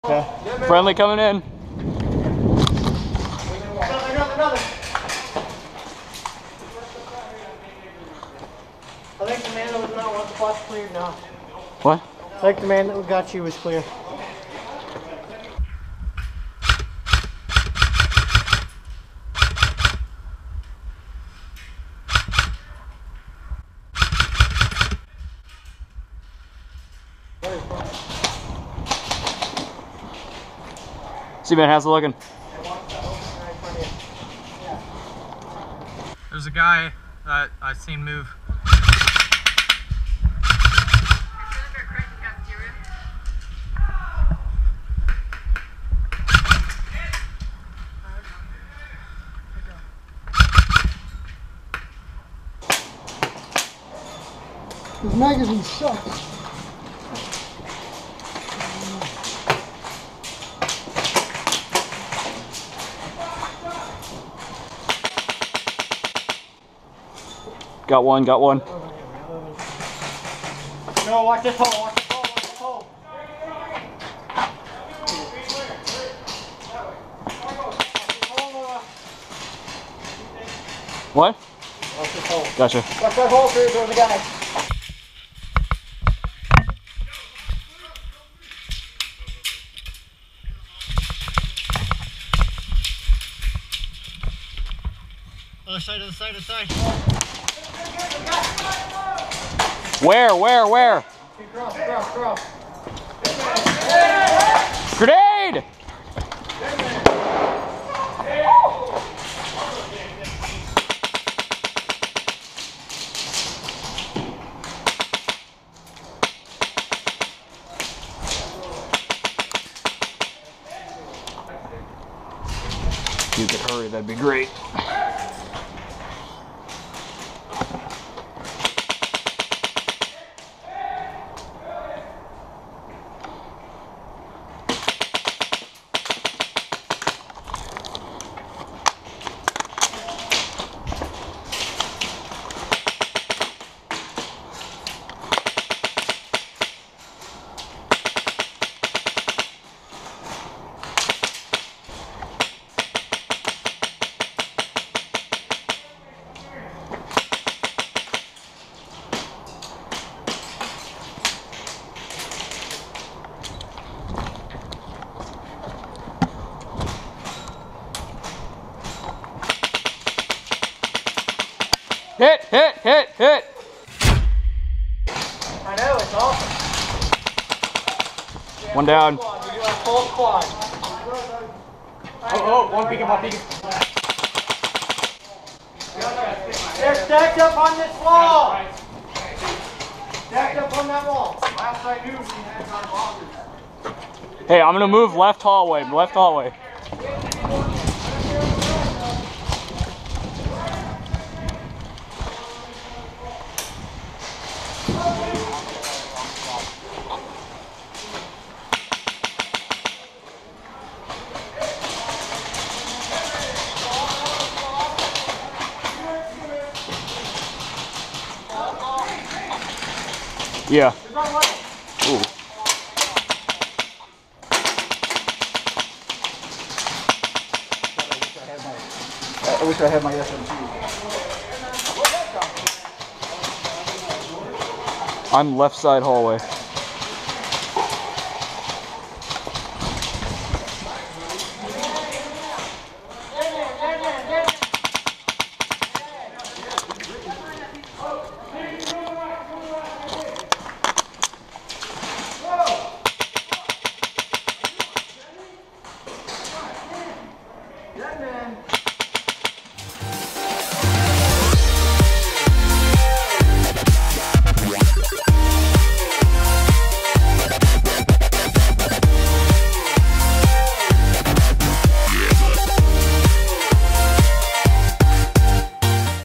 Okay. Friendly coming in. Another. I think the man that was not one spot's cleared now. What? I think the man that got you was clear. Cman, how's it looking? There's a guy that I've seen move. This magazine sucks. Got one. No, watch this hole, What? Watch this hole. Gotcha. Watch that hole, Cruz, there's a guy. Other side. Where? Cross. Grenade! If you could hurry, that'd be great. Hit! I know, it's awesome. One down. We do a full squad. One peeking. They're stacked up on this wall. Stacked up on that wall. Last I knew, she had our bombers. Hey, I'm gonna move left hallway. Yeah. Ooh. I wish I had my SMPs. I'm left side hallway. Dead man.